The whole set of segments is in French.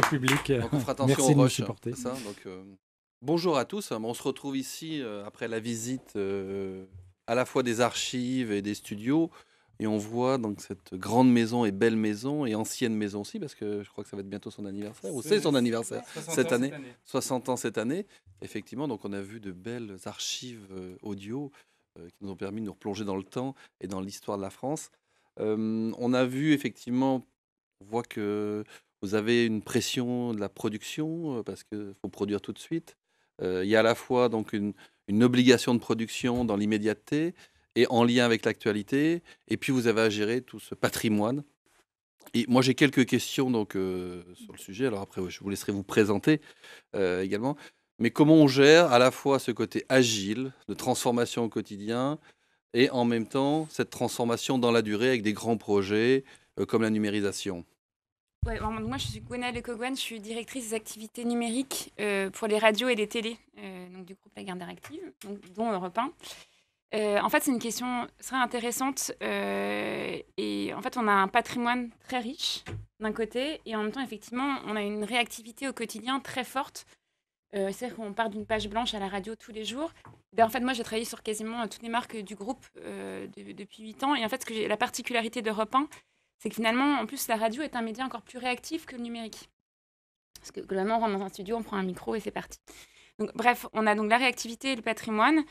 public. Donc on fera attention Merci aux de nous rushs. supporter. Ça, bonjour à tous. On se retrouve ici après la visite à la fois des archives et des studios. Et on voit donc cette grande maison et belle maison et ancienne maison aussi, parce que je crois que ça va être bientôt son anniversaire, ou c'est son anniversaire cette année. 60 ans cette année. Effectivement, donc on a vu de belles archives audio qui nous ont permis de nous replonger dans le temps et dans l'histoire de la France. On a vu effectivement, on voit que vous avez une pression de la production parce qu'il faut produire tout de suite. Il y a à la fois donc une obligation de production dans l'immédiateté et en lien avec l'actualité. Et puis vous avez à gérer tout ce patrimoine. Et moi j'ai quelques questions donc sur le sujet. Alors après je vous laisserai vous présenter également. Mais comment on gère à la fois ce côté agile de transformation au quotidien et en même temps cette transformation dans la durée avec des grands projets comme la numérisation? Ouais, moi, je suis Gwenaëlle Ecogwen, je suis directrice des activités numériques pour les radios et les télés donc du groupe Lagardère Active, donc, dont Europe 1. En fait, c'est une question très intéressante et en fait, on a un patrimoine très riche d'un côté et en même temps, effectivement, on a une réactivité au quotidien très forte. C'est-à-dire qu'on part d'une page blanche à la radio tous les jours. Ben, en fait, moi, j'ai travaillé sur quasiment toutes les marques du groupe depuis 8 ans. Et en fait, la particularité d'Europe 1, c'est que finalement, en plus, la radio est un média encore plus réactif que le numérique. Parce que globalement, on rentre dans un studio, on prend un micro et c'est parti. Donc, bref, on a donc la réactivité et le patrimoine.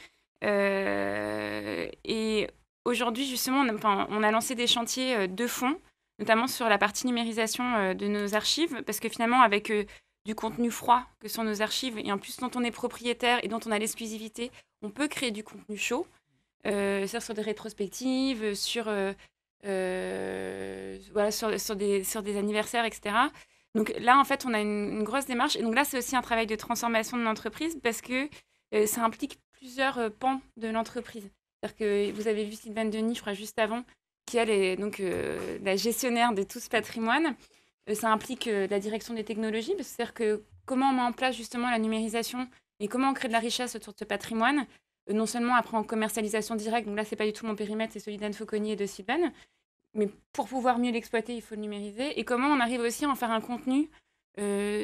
Et aujourd'hui, justement, on a lancé des chantiers de fond, notamment sur la partie numérisation de nos archives, parce que finalement, avec du contenu froid que sont nos archives, et en plus dont on est propriétaire et dont on a l'exclusivité, on peut créer du contenu chaud, sur des rétrospectives, voilà, sur des anniversaires, etc. Donc là, en fait, on a une grosse démarche. Et donc là, c'est aussi un travail de transformation de l'entreprise parce que ça implique plusieurs pans de l'entreprise. C'est-à-dire que vous avez vu Sylvaine Denis, je crois, juste avant, qui elle est donc la gestionnaire de tout ce patrimoine. Ça implique la direction des technologies, c'est-à-dire que comment on met en place justement la numérisation et comment on crée de la richesse autour de ce patrimoine. Non seulement après en commercialisation directe, donc là, c'est pas du tout mon périmètre, c'est celui d'Anne Fauconnier et de Sylvaine, mais pour pouvoir mieux l'exploiter, il faut le numériser. Et comment on arrive aussi à en faire un contenu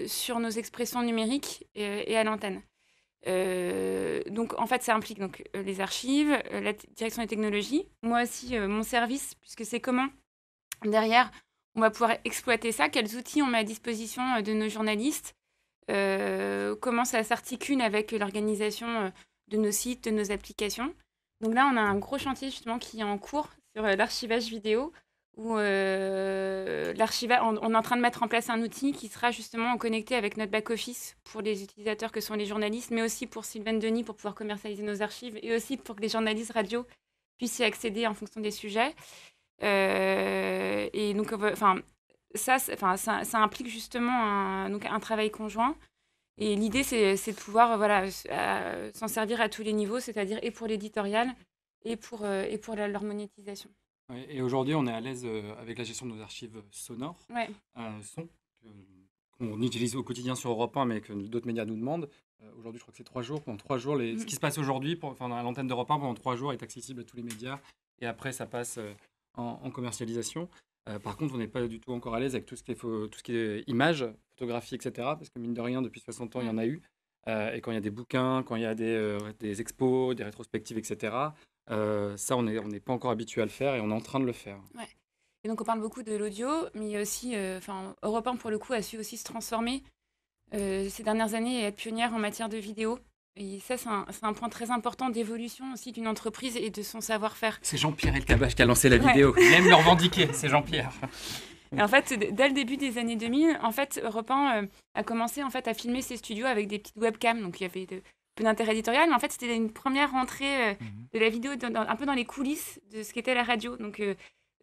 sur nos expressions numériques et à l'antenne. Donc, en fait, ça implique donc, les archives, la direction des technologies, moi aussi, mon service, puisque c'est comment, derrière, on va pouvoir exploiter ça, quels outils on met à disposition de nos journalistes, comment ça s'articule avec l'organisation de nos sites, de nos applications. Donc là, on a un gros chantier justement qui est en cours sur l'archivage vidéo, où on est en train de mettre en place un outil qui sera justement connecté avec notre back-office pour les utilisateurs que sont les journalistes, mais aussi pour Sylvaine Denis pour pouvoir commercialiser nos archives, et aussi pour que les journalistes radio puissent y accéder en fonction des sujets. Et donc, ça implique justement un travail conjoint. Et l'idée, c'est de pouvoir s'en servir à tous les niveaux, c'est-à-dire et pour l'éditorial et pour leur monétisation. Ouais, et aujourd'hui, on est à l'aise avec la gestion de nos archives sonores, Ouais. son, qu'on utilise au quotidien sur Europe 1, mais que d'autres médias nous demandent. Aujourd'hui, je crois que c'est 3 jours. Pendant 3 jours, ce qui se passe aujourd'hui à l'antenne d'Europe 1 pendant 3 jours est accessible à tous les médias. Et après, ça passe en commercialisation. Par contre, on n'est pas du tout encore à l'aise avec tout ce qui est images, photographies, etc. Parce que mine de rien, depuis 60 ans, il y en a eu. Et quand il y a des bouquins, quand il y a des expos, des rétrospectives, etc., ça, on n'est pas encore habitué à le faire et on est en train de le faire. Ouais. Et donc, on parle beaucoup de l'audio, mais aussi, Europe 1, pour le coup, a su aussi se transformer ces dernières années et être pionnière en matière de vidéo. Et ça, c'est un point très important d'évolution aussi d'une entreprise et de son savoir-faire. C'est Jean-Pierre Elkabbach qui a lancé la vidéo. Il aime le revendiquer, c'est Jean-Pierre. Et en fait, dès le début des années 2000, en fait, Europe 1 a commencé en fait, à filmer ses studios avec des petites webcams. Donc, il y avait peu d'intérêt éditorial, mais en fait, c'était une première rentrée de la vidéo un peu dans les coulisses de ce qu'était la radio. Donc,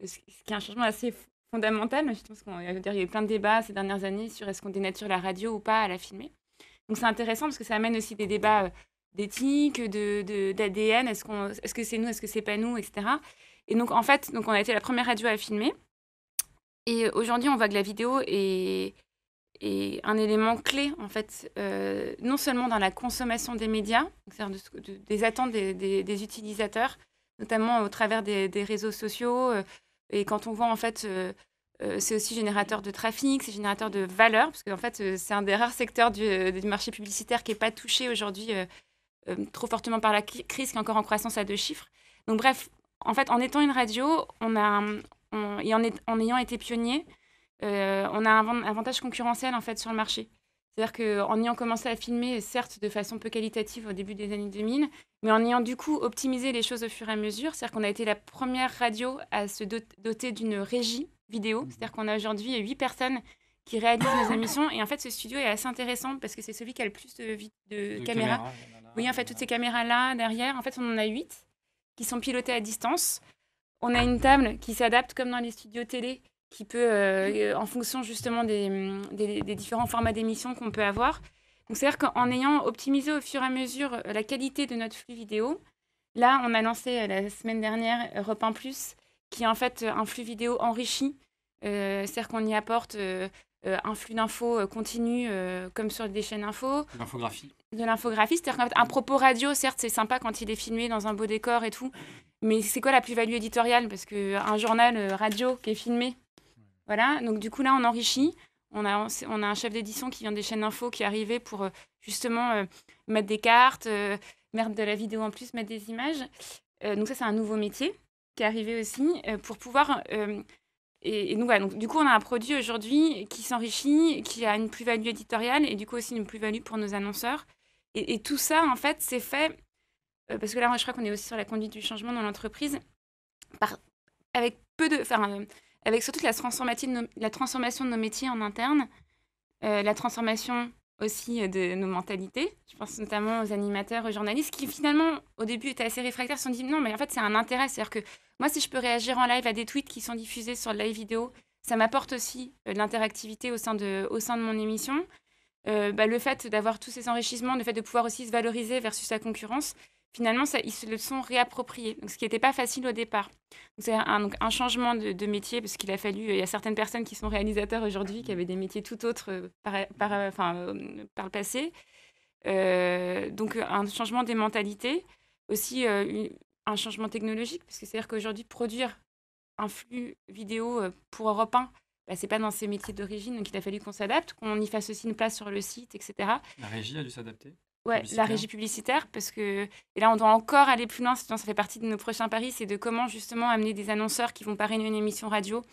ce qui est un changement assez fondamental. Je pense qu'il y a eu plein de débats ces dernières années sur est-ce qu'on dénature la radio ou pas à la filmer. Donc, c'est intéressant parce que ça amène aussi des débats d'éthique, d'ADN. Est-ce que c'est nous, est-ce que c'est pas nous, etc. Et donc, en fait, on a été la première radio à filmer. Et aujourd'hui, on voit que la vidéo est un élément clé, en fait, non seulement dans la consommation des médias, c'est-à-dire des attentes des utilisateurs, notamment au travers des réseaux sociaux. Et quand on voit, en fait, c'est aussi générateur de trafic, c'est générateur de valeur, parce qu'en fait, c'est un des rares secteurs du marché publicitaire qui n'est pas touché aujourd'hui trop fortement par la crise, qui est encore en croissance à 2 chiffres. Donc bref, en fait, en étant une radio, et en ayant été pionnier, on a un avantage concurrentiel en fait sur le marché. C'est-à-dire qu'en ayant commencé à filmer, certes de façon peu qualitative au début des années 2000, mais en ayant du coup optimisé les choses au fur et à mesure, c'est-à-dire qu'on a été la première radio à se doter d'une régie vidéo, c'est-à-dire qu'on a aujourd'hui 8 personnes qui réalisent nos émissions, et en fait ce studio est assez intéressant parce que c'est celui qui a le plus de caméras. Oui, en fait toutes ces caméras-là derrière, en fait on en a 8 qui sont pilotées à distance. On a une table qui s'adapte comme dans les studios télé, qui peut, en fonction justement des différents formats d'émissions qu'on peut avoir. Donc, c'est-à-dire qu'en ayant optimisé au fur et à mesure la qualité de notre flux vidéo, là, on a lancé la semaine dernière Europe 1 +, qui est en fait un flux vidéo enrichi. C'est-à-dire qu'on y apporte un flux d'infos continu, comme sur des chaînes info. L'infographie. De l'infographie, c'est-à-dire qu'en fait, un propos radio, certes, c'est sympa quand il est filmé dans un beau décor et tout, mais c'est quoi la plus-value éditoriale? Parce qu'un journal radio qui est filmé, voilà, donc du coup là on enrichit, on a un chef d'édition qui vient des chaînes info qui est arrivé pour justement mettre des cartes, mettre de la vidéo en plus, mettre des images. Donc ça c'est un nouveau métier qui est arrivé aussi pour pouvoir... et donc, voilà, donc du coup on a un produit aujourd'hui qui s'enrichit, qui a une plus-value éditoriale et du coup aussi une plus-value pour nos annonceurs. Et tout ça en fait c'est fait, parce que là moi je crois qu'on est aussi sur la conduite du changement dans l'entreprise, avec surtout la transformation de nos métiers en interne, la transformation aussi de nos mentalités. Je pense notamment aux animateurs, aux journalistes, qui finalement, au début, étaient assez réfractaires, se sont dit non, mais en fait, c'est un intérêt. C'est-à-dire que moi, si je peux réagir en live à des tweets qui sont diffusés sur le live vidéo, ça m'apporte aussi de l'interactivité au sein de mon émission. Le fait d'avoir tous ces enrichissements, le fait de pouvoir aussi se valoriser versus la concurrence, finalement, ils se le sont réappropriés, donc, ce qui n'était pas facile au départ. Donc, c'est un changement de métier, parce qu'il a fallu... Il y a certaines personnes qui sont réalisateurs aujourd'hui, qui avaient des métiers tout autres par le passé. Donc, un changement des mentalités. Aussi, un changement technologique, parce que c'est-à-dire qu'aujourd'hui, produire un flux vidéo pour Europe 1, c'est pas dans ses métiers d'origine, donc il a fallu qu'on s'adapte, qu'on y fasse aussi une place sur le site, etc. La régie a dû s'adapter. Ouais, la régie publicitaire, parce que... Et là, on doit encore aller plus loin, ça fait partie de nos prochains paris, c'est de comment justement amener des annonceurs qui vont parrainer une émission radio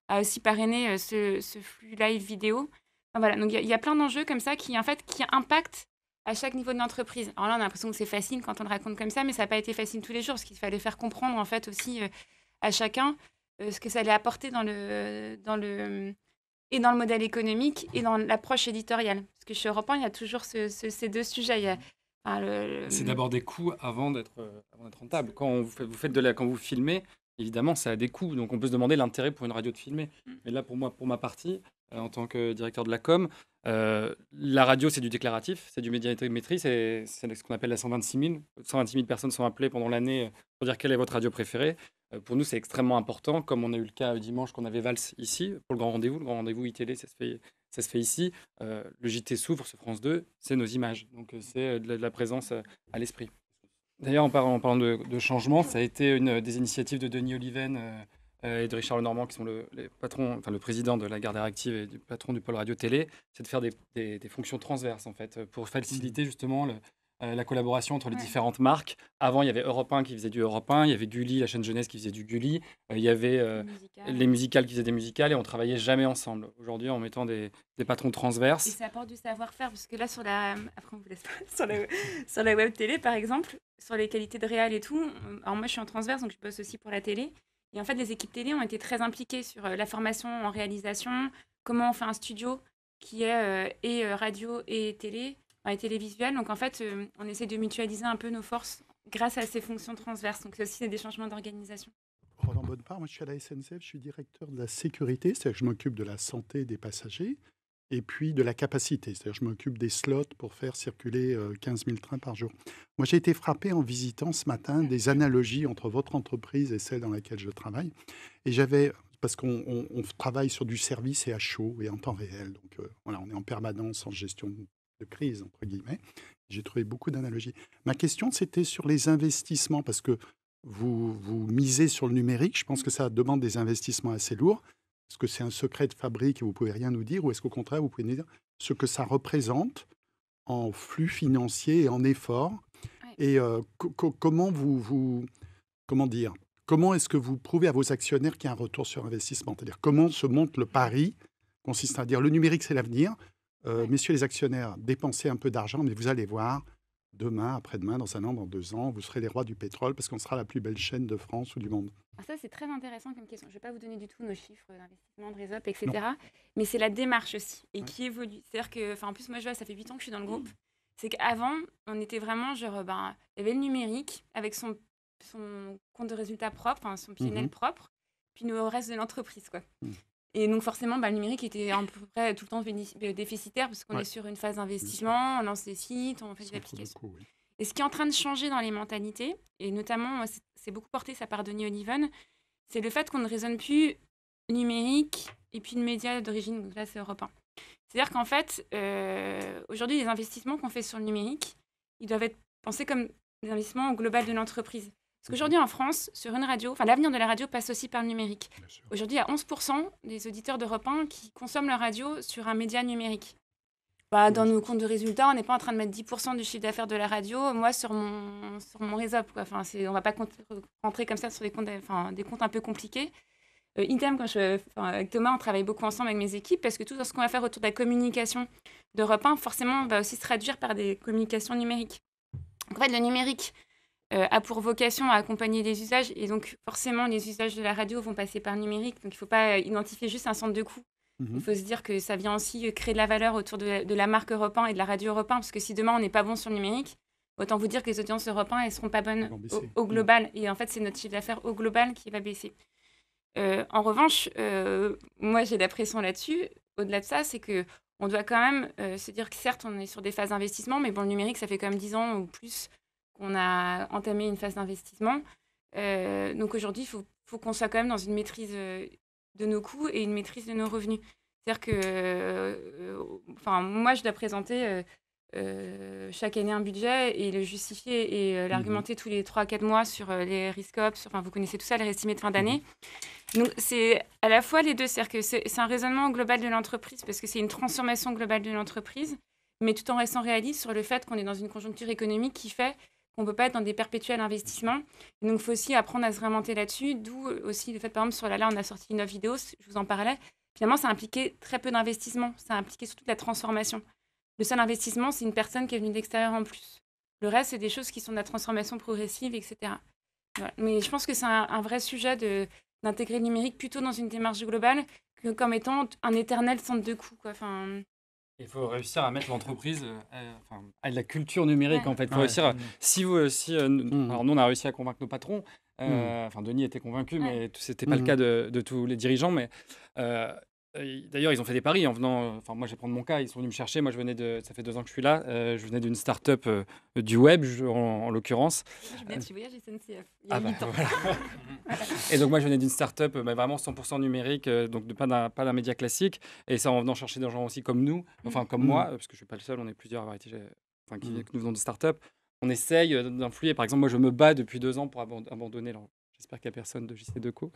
à aussi parrainer ce flux live vidéo. Enfin, voilà, donc il y a plein d'enjeux comme ça qui impactent à chaque niveau de l'entreprise. Alors là, on a l'impression que c'est facile quand on le raconte comme ça, mais ça n'a pas été facile tous les jours, parce qu'il fallait faire comprendre en fait aussi à chacun ce que ça allait apporter dans le modèle économique et dans l'approche éditoriale. Parce que chez Europe 1, il y a toujours ces deux sujets. C'est d'abord des coûts avant d'être rentable. Quand vous filmez, évidemment, ça a des coûts. Donc, on peut se demander l'intérêt pour une radio de filmer. Mais là, pour ma partie, en tant que directeur de la com, la radio, c'est du déclaratif, c'est du médiamétrie, c'est ce qu'on appelle la 126 000. 126 000 personnes sont appelées pendant l'année pour dire quelle est votre radio préférée. Pour nous, c'est extrêmement important, comme on a eu le cas dimanche qu'on avait Valls ici, pour le grand rendez-vous. Le grand rendez-vous iTélé, ça se fait ici. Le JT s'ouvre sur France 2, c'est nos images. Donc, c'est de la présence à l'esprit. D'ailleurs, en parlant de changement, ça a été une des initiatives de Denis Oliven et de Richard Lenormand, qui sont les patrons, le président de la Garde Active et du patron du pôle radio-télé, c'est de faire des fonctions transverses, en fait, pour faciliter justement la collaboration entre les différentes marques. Avant, il y avait Europe 1 qui faisait du Europe 1, il y avait Gulli, la chaîne jeunesse, qui faisait du Gulli, il y avait les musicales qui faisaient des musicales, et on travaillait jamais ensemble. Aujourd'hui, en mettant des patrons transverses. Et ça apporte du savoir-faire, parce que là, après on vous laisse pas, sur la web télé, par exemple, sur les qualités de réal et tout, alors moi je suis en transverse, donc je bosse aussi pour la télé, et en fait les équipes télé ont été très impliquées sur la formation en réalisation, comment on fait un studio qui est et radio et télé, et télévisuel. Donc en fait, on essaie de mutualiser un peu nos forces grâce à ces fonctions transverses. Donc c'est aussi des changements d'organisation. Roland Bonnepart, moi je suis à la SNCF, je suis directeur de la sécurité, c'est-à-dire que je m'occupe de la santé des passagers et puis de la capacité, c'est-à-dire que je m'occupe des slots pour faire circuler 15 000 trains par jour. Moi j'ai été frappé en visitant ce matin des analogies entre votre entreprise et celle dans laquelle je travaille. Et parce qu'on travaille sur du service et à chaud et en temps réel, donc voilà, on est en permanence en gestion de crise, entre guillemets. J'ai trouvé beaucoup d'analogies. Ma question, c'était sur les investissements, parce que vous misez sur le numérique. Je pense que ça demande des investissements assez lourds. Est-ce que c'est un secret de fabrique et vous ne pouvez rien nous dire, ou est-ce qu'au contraire, vous pouvez nous dire ce que ça représente en flux financier et en effort? Ouais. Et comment comment dire, comment est-ce que vous prouvez à vos actionnaires qu'il y a un retour sur investissement? C'est-à-dire, comment se monte le pari consistant à dire le numérique, c'est l'avenir. Ouais. Messieurs les actionnaires, dépensez un peu d'argent, mais vous allez voir, demain, après-demain, dans un an, dans 2 ans, vous serez les rois du pétrole parce qu'on sera la plus belle chaîne de France ou du monde. Alors ça, c'est très intéressant comme question. Je ne vais pas vous donner du tout nos chiffres d'investissement, de réseau, Non. etc. Mais c'est la démarche aussi et Ouais. qui évolue. C'est-à-dire que, enfin, en plus, moi, je vois, ça fait 8 ans que je suis dans le groupe. C'est qu'avant, on était vraiment genre, il y avait le numérique avec son compte de résultat propre, enfin, son PNL Mhm. propre, puis le reste de l'entreprise, quoi. Mhm. Et donc, forcément, le numérique était à peu près tout le temps déficitaire parce qu'on Ouais. est sur une phase Bien sûr. d'investissement, on lance des sites, on fait des Sans trop de applications. coûts, oui. Et ce qui est en train de changer dans les mentalités, et notamment, moi, c'est beaucoup porté ça par Denis Oliven, c'est le fait qu'on ne raisonne plus numérique et puis de médias d'origine, donc là c'est Europe 1. C'est-à-dire qu'en fait, aujourd'hui, les investissements qu'on fait sur le numérique, ils doivent être pensés comme des investissements au global de l'entreprise. Parce qu'aujourd'hui en France, sur une radio, enfin l'avenir de la radio passe aussi par le numérique. Bien sûr. Aujourd'hui, il y a 11% des auditeurs d'Europe 1 qui consomment leur radio sur un média numérique. Bah, dans nos comptes de résultats, on n'est pas en train de mettre 10% du chiffre d'affaires de la radio, moi, sur mon réseau, quoi. Enfin, on ne va pas rentrer comme ça sur des comptes un peu compliqués. Idem, avec Thomas, on travaille beaucoup ensemble avec mes équipes parce que tout ce qu'on va faire autour de la communication d'Europe 1, forcément, va aussi se traduire par des communications numériques. Donc, en fait, le numérique a pour vocation à accompagner les usages et donc, forcément, les usages de la radio vont passer par le numérique. Donc, il ne faut pas identifier juste un centre de coût. Il Mhm. faut se dire que ça vient aussi créer de la valeur autour de la marque Europe 1 et de la radio Europe 1, parce que si demain on n'est pas bon sur le numérique, autant vous dire que les audiences Europe 1, elles ne seront pas bonnes Elles vont baisser. au global. Et en fait, c'est notre chiffre d'affaires au global qui va baisser. En revanche, moi j'ai la pression là-dessus. Au-delà de ça, c'est qu'on doit quand même se dire que certes, on est sur des phases d'investissement, mais bon, le numérique, ça fait quand même 10 ans ou plus qu'on a entamé une phase d'investissement. Donc aujourd'hui, il faut qu'on soit quand même dans une maîtrise de nos coûts et une maîtrise de nos revenus. C'est-à-dire que moi, je dois présenter chaque année un budget et le justifier et l'argumenter tous les 3-4 mois sur les risques ops. Enfin, vous connaissez tout ça, les estimés de fin d'année. Donc, c'est à la fois les deux. C'est-à-dire que c'est un raisonnement global de l'entreprise parce que c'est une transformation globale de l'entreprise, mais tout en restant réaliste sur le fait qu'on est dans une conjoncture économique qui fait qu'on ne peut pas être dans des perpétuels investissements. Et donc, il faut aussi apprendre à se réinventer là-dessus, d'où aussi le fait, par exemple, là, on a sorti une vidéo, je vous en parlais. Finalement, ça a impliqué très peu d'investissement. Ça a impliqué surtout de la transformation. Le seul investissement, c'est une personne qui est venue de l'extérieur en plus. Le reste, c'est des choses qui sont de la transformation progressive, etc. Voilà. Mais je pense que c'est un vrai sujet d'intégrer le numérique plutôt dans une démarche globale que comme étant un éternel centre de coût, quoi. Enfin, Il faut réussir à mettre l'entreprise à de la culture numérique, Ouais. en fait. Il faut Ouais. réussir, si vous, alors nous, on a réussi à convaincre nos patrons. Enfin, Denis était convaincu, mais ce n'était pas le cas de tous les dirigeants. Mais d'ailleurs, ils ont fait des paris en venant. Enfin, moi, je vais prendre mon cas. Ils sont venus me chercher. Moi, ça fait 2 ans que je suis là. Je venais d'une start-up du web, en l'occurrence. je venais de chez Voyage SNCF il y a 8 ans. Voilà. Et donc moi je venais d'une start-up vraiment 100% numérique, donc pas d'un média classique, et ça en venant chercher des gens aussi comme nous, enfin comme moi, parce que je suis pas le seul, on est plusieurs à avoir été, que nous venons de start-up. On essaye d'influer. Par exemple, moi je me bats depuis 2 ans pour abandonner, j'espère qu'il n'y a personne de JC Deco,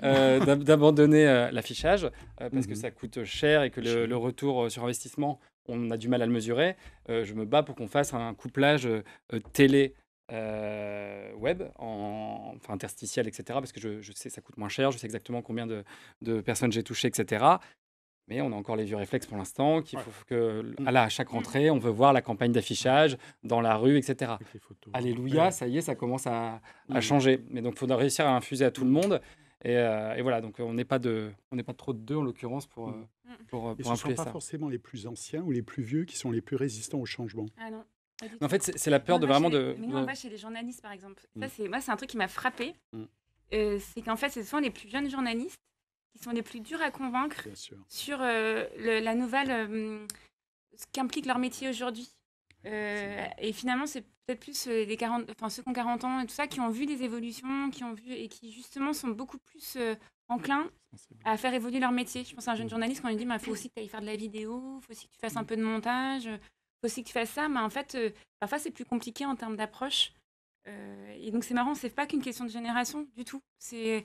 d'abandonner l'affichage parce que ça coûte cher et que le retour sur investissement, on a du mal à le mesurer. Je me bats pour qu'on fasse un couplage télé web, interstitiel, etc. Parce que je sais ça coûte moins cher, je sais exactement combien de personnes j'ai touché, etc. Mais on a encore les vieux réflexes pour l'instant, qu'il faut que, à chaque rentrée, on veut voir la campagne d'affichage dans la rue, etc. Avec les photos. Alléluia, Ouais. ça y est, ça commence à changer. Mais donc, il faudra réussir à infuser à tout le monde. Et voilà, donc on n'est pas trop de deux, en l'occurrence, pour Et ce ne sont influer pas ça. forcément les plus anciens ou les plus vieux qui sont les plus résistants au changement. Ah non. Pas du En tout. fait, c'est la peur Nous, de on va vraiment chez de... Mais nous, on va chez les journalistes, par exemple. Mm. Moi, c'est un truc qui m'a frappé. Mm. C'est qu'en fait, ce sont les plus jeunes journalistes qui sont les plus durs à convaincre Bien sûr. sur la nouvelle, ce qu'implique leur métier aujourd'hui. Et finalement, c'est peut-être plus ceux qui ont 40 ans et tout ça, qui ont vu des évolutions, qui ont vu et qui justement sont beaucoup plus enclins à faire évoluer leur métier. Je pense à un jeune journaliste quand on lui dit il faut aussi que tu ailles faire de la vidéo, il faut aussi que tu fasses un peu de montage, il faut aussi que tu fasses ça. Mais en fait, parfois, c'est plus compliqué en termes d'approche Et donc c'est marrant, c'est pas qu'une question de génération du tout. C'est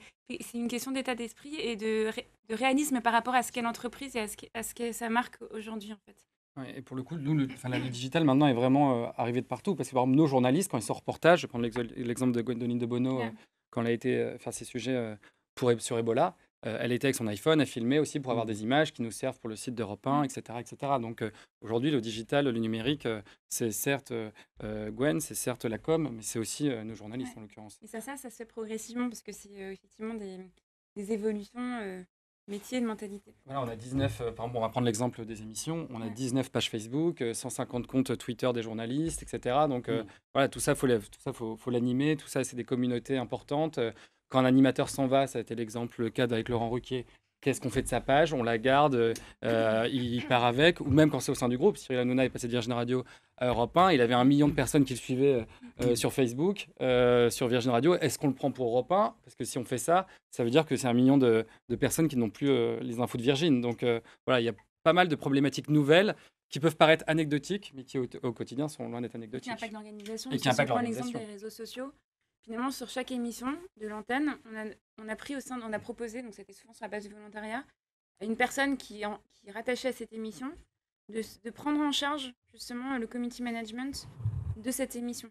une question d'état d'esprit et de réalisme par rapport à ce qu'est l'entreprise et à ce qu'est sa marque aujourd'hui en fait. Ouais, et pour le coup, nous, le digital maintenant est vraiment arrivé de partout. Parce que par exemple, nos journalistes, quand ils sont en reportage, je vais prendre l'exemple de Gwendoline de Bono, Ouais. quand elle a été faire ses sujets sur Ebola, elle était avec son iPhone, elle filmait aussi pour avoir des images qui nous servent pour le site d'Europe 1, etc. etc. Donc aujourd'hui, le digital, le numérique, c'est certes Gwen, c'est certes la com, mais c'est aussi nos journalistes en l'occurrence. Et ça se fait progressivement parce que c'est effectivement des évolutions métiers de mentalité. Voilà, on a 19, par exemple, on va prendre l'exemple des émissions, on a 19 pages Facebook, 150 comptes Twitter des journalistes, etc. Donc voilà, tout ça, faut l'animer, tout ça, c'est des communautés importantes. Quand un animateur s'en va, ça a été le cas avec Laurent Ruquier, qu'est-ce qu'on fait de sa page? On la garde, il part avec, ou même quand c'est au sein du groupe. Cyril Hanouna est passé de Virgin Radio à Europe 1, il avait 1 million de personnes qui le suivaient sur Facebook, sur Virgin Radio. Est-ce qu'on le prend pour Europe 1? Parce que si on fait ça, ça veut dire que c'est 1 million de personnes qui n'ont plus les infos de Virgin. Donc voilà, il y a pas mal de problématiques nouvelles qui peuvent paraître anecdotiques, mais qui au quotidien sont loin d'être anecdotiques. Qui impactent l'organisation. Et qui impactent l'organisation. l'organisation. L'exemple des réseaux sociaux. Finalement, sur chaque émission de l'antenne, on a proposé, donc c'était souvent sur la base du volontariat, à une personne qui est rattachée à cette émission, de prendre en charge justement le community management de cette émission.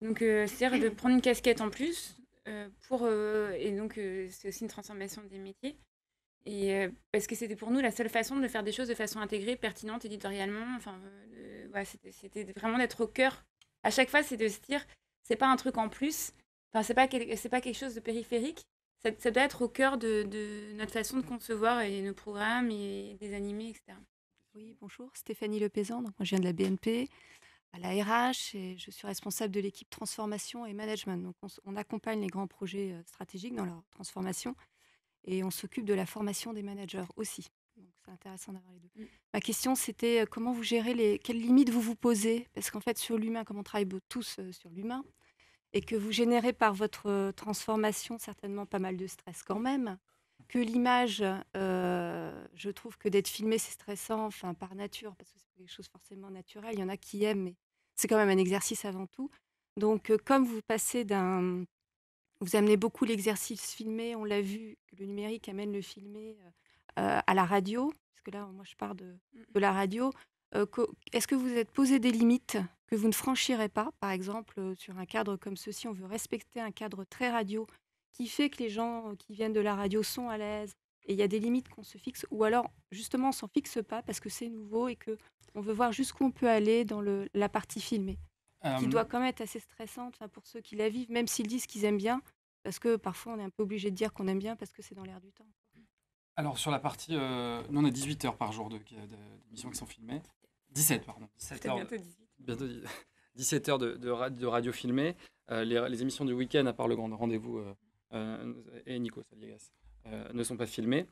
Donc, c'est-à-dire de prendre une casquette en plus, et donc c'est aussi une transformation des métiers. Et parce que c'était pour nous la seule façon de faire des choses de façon intégrée, pertinente, éditorialement. Enfin, c'était vraiment d'être au cœur. À chaque fois, c'est de se dire, c'est pas un truc en plus. Enfin, c'est pas quelque chose de périphérique. Ça doit être au cœur de notre façon de concevoir et nos programmes et des animés, etc. Oui, bonjour, Stéphanie Lepézan. Donc moi, je viens de la BNP, à la RH, et je suis responsable de l'équipe transformation et management. Donc on accompagne les grands projets stratégiques dans leur transformation et on s'occupe de la formation des managers aussi. Donc c'est intéressant d'avoir les deux. Ma question, c'était comment vous gérez quelles limites vous vous posez? Parce qu'en fait, sur l'humain, comme on travaille tous sur l'humain, et que vous générez par votre transformation certainement pas mal de stress quand même, que l'image, je trouve que d'être filmé, c'est stressant, enfin par nature, parce que c'est quelque chose forcément naturel. Il y en a qui aiment, mais c'est quand même un exercice avant tout. Donc, comme vous vous amenez beaucoup l'exercice filmé, on l'a vu, que le numérique amène le filmé à la radio, parce que là, moi, je pars de la radio. Est-ce que vous vous êtes posé des limites que vous ne franchirez pas? Par exemple, sur un cadre comme ceci, on veut respecter un cadre très radio qui fait que les gens qui viennent de la radio sont à l'aise et il y a des limites qu'on se fixe, ou alors justement on s'en fixe pas parce que c'est nouveau et que on veut voir jusqu'où on peut aller dans la partie filmée, qui doit quand même être assez stressante pour ceux qui la vivent, même s'ils disent qu'ils aiment bien, parce que parfois on est un peu obligé de dire qu'on aime bien parce que c'est dans l'air du temps. Alors sur la partie, nous on a 18 heures par jour d'émissions qui sont filmées. 17, pardon. 17 heures, bientôt 17 heures de radio filmée. Les émissions du week-end, à part le grand rendez-vous et Nico Saliegas, ne sont pas filmées.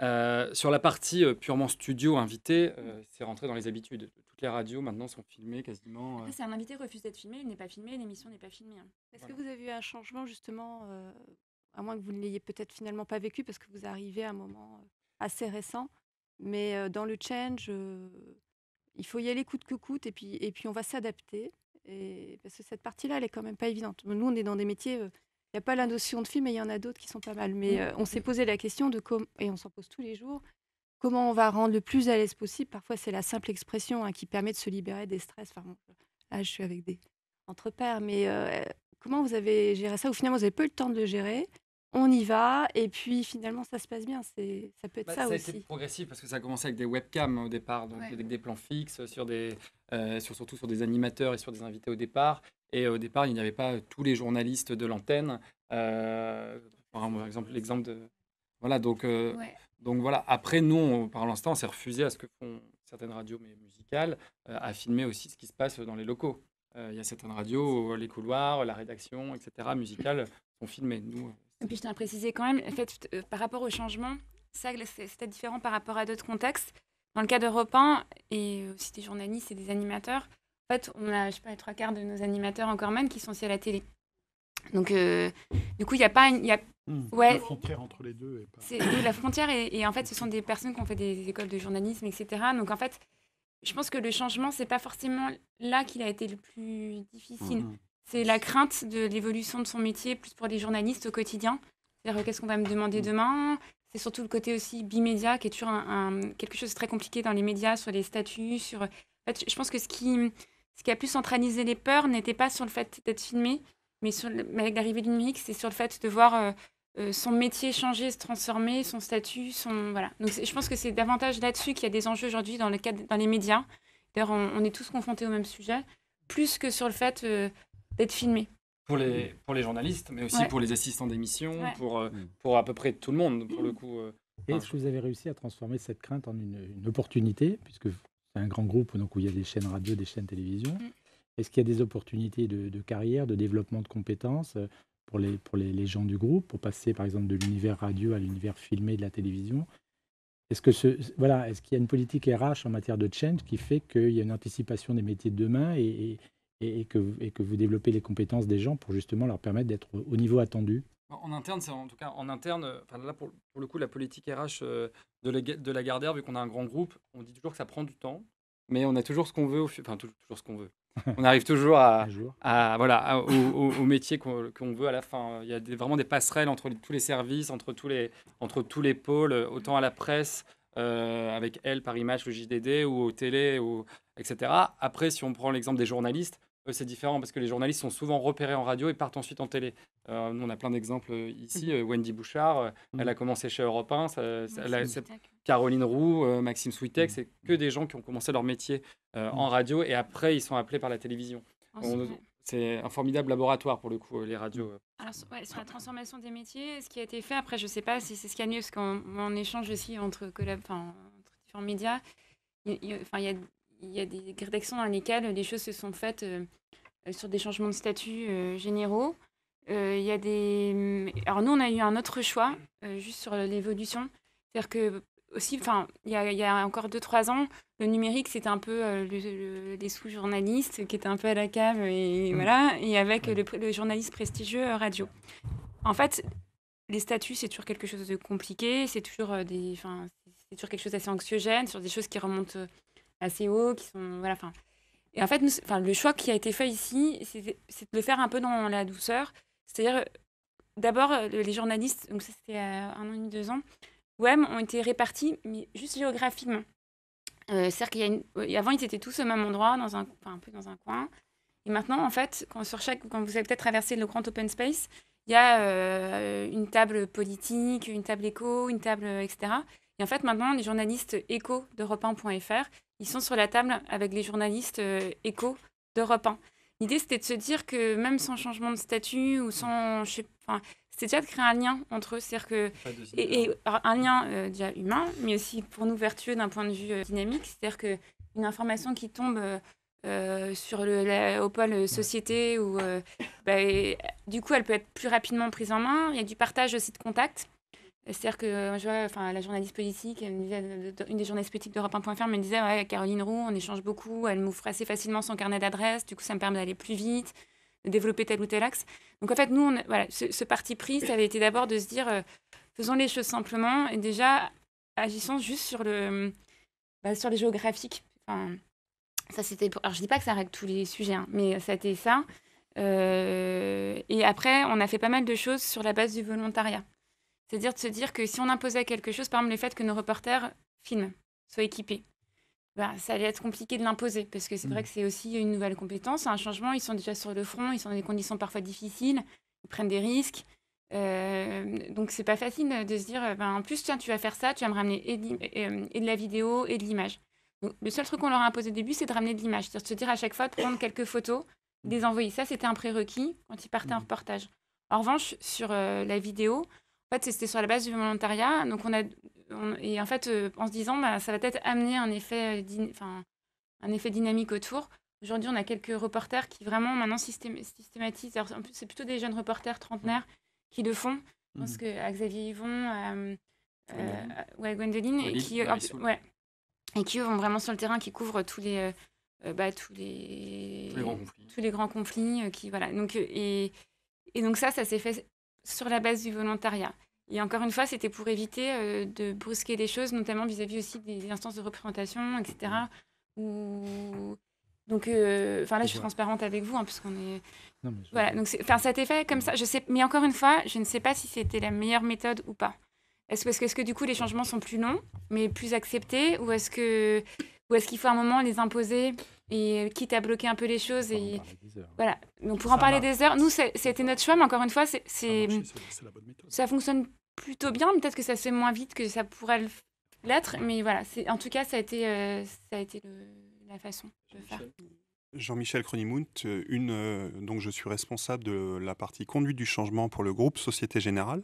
Sur la partie purement studio invité, c'est rentré dans les habitudes. Toutes les radios maintenant sont filmées quasiment. Après, si un invité refuse d'être filmé, il n'est pas filmé, l'émission n'est pas filmée. Hein. Est-ce que vous avez eu un changement justement, à moins que vous ne l'ayez peut-être finalement pas vécu parce que vous arrivez à un moment assez récent, mais dans le change, il faut y aller coûte que coûte et puis on va s'adapter. Et parce que cette partie-là, elle est quand même pas évidente. Nous, on est dans des métiers, il n'y a pas la notion de film, mais il y en a d'autres qui sont pas mal. Mais on s'est posé la question et on s'en pose tous les jours, comment on va rendre le plus à l'aise possible. Parfois, c'est la simple expression qui permet de se libérer des stress. Enfin, bon, là, je suis avec des entre pairs, mais comment vous avez géré ça? Ou finalement, vous n'avez pas eu le temps de le gérer? On y va, et puis finalement, ça se passe bien. Ça peut être ça a aussi. été progressif parce que ça a commencé avec des webcams au départ, donc avec des plans fixes, surtout sur des animateurs et sur des invités au départ. Et au départ, il n'y avait pas tous les journalistes de l'antenne. Par exemple, l'exemple de... Voilà, donc voilà. Après, nous, par l'instant, on s'est refusé à ce que font certaines radios musicales, à filmer aussi ce qui se passe dans les locaux. Il y a certaines radios où les couloirs, la rédaction, etc., musicales, sont filmés. Nous, et puis je tiens à préciser quand même, en fait, par rapport au changement, c'était différent par rapport à d'autres contextes. Dans le cas d'Europe 1 et aussi des journalistes et des animateurs, en fait, on a, je sais pas, les 3/4 de nos animateurs encore même qui sont aussi à la télé. Donc, du coup, il n'y a pas... La frontière entre les deux est pas... C'est la frontière et en fait, ce sont des personnes qui ont fait des écoles de journalisme, etc. Donc, en fait, je pense que le changement, c'est pas forcément là qu'il a été le plus difficile. c'est la crainte de l'évolution de son métier, plus pour les journalistes au quotidien. C'est-à-dire, qu'est-ce qu'on va me demander demain? C'est surtout le côté aussi bimédia, qui est toujours quelque chose de très compliqué dans les médias, sur les statuts. En fait, je pense que ce qui a pu centraliser les peurs n'était pas sur le fait d'être filmé, mais avec l'arrivée du numérique, c'est sur le fait de voir son métier changer, se transformer, son statut, voilà. Donc je pense que c'est davantage là-dessus qu'il y a des enjeux aujourd'hui dans les médias. D'ailleurs, on est tous confrontés au même sujet, plus que sur le fait d'être filmé. Pour les journalistes, mais aussi pour les assistants d'émission, pour à peu près tout le monde, pour le coup. Et est-ce que vous avez réussi à transformer cette crainte en une opportunité, puisque c'est un grand groupe donc, où il y a des chaînes radio, des chaînes télévision. Est-ce qu'il y a des opportunités de carrière, de développement de compétences pour les gens du groupe, pour passer par exemple de l'univers radio à l'univers filmé de la télévision? Est-ce qu'il y a une politique RH en matière de change qui fait qu'il y a une anticipation des métiers de demain et que vous développez les compétences des gens pour justement leur permettre d'être au niveau attendu? En interne, là pour le coup, la politique RH de la Gardère, vu qu'on a un grand groupe, on dit toujours que ça prend du temps, mais on a toujours ce qu'on veut, toujours ce qu'on veut. On arrive toujours au métier qu'on veut à la fin. Il y a vraiment des passerelles entre tous les services, entre tous les pôles, autant à la presse, avec Elle, Paris Match, le JDD, ou aux télé, etc. Après, si on prend l'exemple des journalistes, c'est différent parce que les journalistes sont souvent repérés en radio et partent ensuite en télé. Nous, on a plein d'exemples ici. Wendy Bouchard, elle a commencé chez Europe 1. Caroline Roux, Maxime Switek, c'est que des gens qui ont commencé leur métier en radio et après, ils sont appelés par la télévision. C'est un formidable laboratoire pour le coup, les radios. Alors, sur la transformation des métiers, ce qui a été fait, après, je ne sais pas si c'est ce qu'il y a de mieux, parce qu'on échange aussi entre différents médias. Il y a des rédactions dans lesquelles les choses se sont faites sur des changements de statut généraux. Alors nous, on a eu un autre choix, juste sur l'évolution. C'est-à-dire que aussi, il y a encore 2-3 ans, le numérique, c'était un peu les sous-journalistes qui étaient un peu à la cave, et voilà, et avec le journaliste prestigieux radio. En fait, les statuts, c'est toujours quelque chose de compliqué, c'est toujours c'est toujours quelque chose d'assez anxiogène, sur des choses qui remontent assez haut, qui sont et en fait le choix qui a été fait ici, c'est de le faire un peu dans la douceur, c'est-à-dire d'abord les journalistes, donc ça c'était 1 an et demi, 2 ans, ont été répartis mais juste géographiquement, c'est-à-dire avant ils étaient tous au même endroit, un peu dans un coin, et maintenant en fait quand vous avez peut-être traversé le grand open space, il y a une table politique, une table éco, une table etc. Et en fait, maintenant, les journalistes éco d'Europe1.fr, ils sont sur la table avec les journalistes éco d'Europe 1. L'idée, c'était de se dire que même sans changement de statut ou sans... c'était déjà de créer un lien entre eux. C'est-à-dire que... un lien déjà humain, mais aussi pour nous vertueux d'un point de vue dynamique. C'est-à-dire qu'une information qui tombe au pôle société, du coup, elle peut être plus rapidement prise en main. Il y a du partage aussi de contacts. C'est-à-dire que je vois, la journaliste politique, une des journalistes politiques d'Europe1.fr me disait Caroline Roux, on échange beaucoup, elle m'ouvre assez facilement son carnet d'adresses, du coup ça me permet d'aller plus vite, de développer tel ou tel axe. Donc en fait, nous, ce parti pris, ça avait été d'abord de se dire faisons les choses simplement et déjà agissons juste sur les géographiques. Ça c'était. Alors je dis pas que ça règle tous les sujets, mais ça a été ça. Et après, on a fait pas mal de choses sur la base du volontariat. C'est-à-dire de se dire que si on imposait quelque chose, par exemple le fait que nos reporters filment, soient équipés, ça allait être compliqué de l'imposer, parce que c'est vrai que c'est aussi une nouvelle compétence, un changement, ils sont déjà sur le front, ils sont dans des conditions parfois difficiles, ils prennent des risques, donc c'est pas facile de se dire, en plus tiens tu vas faire ça, tu vas me ramener et de la vidéo et de l'image. Donc, le seul truc qu'on leur a imposé au début, c'est de ramener de l'image, c'est-à-dire de se dire à chaque fois de prendre quelques photos, de les envoyer. Ça, c'était un prérequis quand ils partaient en reportage. En revanche, sur la vidéo, en fait, c'était sur la base du volontariat. Donc, en se disant, ça va peut-être amener un effet dynamique autour. Aujourd'hui, on a quelques reporters qui vraiment maintenant systématisent. Alors, en plus, c'est plutôt des jeunes reporters trentenaires qui le font. Je pense à Xavier Yvon, Gwendoline, et qui eux vont vraiment sur le terrain, qui couvrent tous les grands conflits. Donc ça s'est fait sur la base du volontariat. Et encore une fois, c'était pour éviter de brusquer les choses, notamment vis-à-vis aussi des instances de représentation, etc. Donc, là, je suis transparente avec vous, hein, puisqu'on est... Non, mais Voilà, donc ça a été fait comme ça. Je sais, mais encore une fois, je ne sais pas si c'était la meilleure méthode ou pas. Est-ce que du coup, les changements sont plus longs, mais plus acceptés, ou est-ce qu'il faut à un moment les imposer, et quitte à bloquer un peu les choses on et... en parlait des heures. Voilà, donc pour en parler des heures, nous, c'était notre choix, mais encore une fois, C'est la bonne méthode. ça fonctionne plutôt bien. Peut-être que ça se fait moins vite que ça pourrait l'être, mais voilà, en tout cas, ça a été la façon de faire. Jean-Michel Cronimount, donc je suis responsable de la partie conduite du changement pour le groupe Société Générale.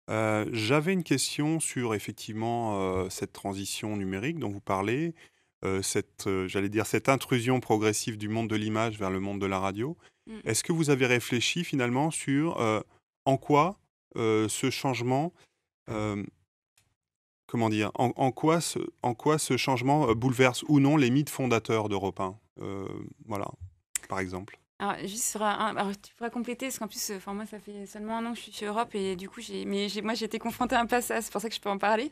J'avais une question sur effectivement cette transition numérique dont vous parlez, cette intrusion progressive du monde de l'image vers le monde de la radio. Est-ce que vous avez réfléchi finalement sur en quoi ce changement, en quoi ce changement bouleverse ou non les mythes fondateurs d'Europe 1, voilà, par exemple. Alors, juste alors, tu pourras compléter, parce qu'en plus, moi, ça fait seulement 1 an que je suis chez Europe, et du coup, moi, j'ai été confrontée un peu à ça, c'est pour ça que je peux en parler.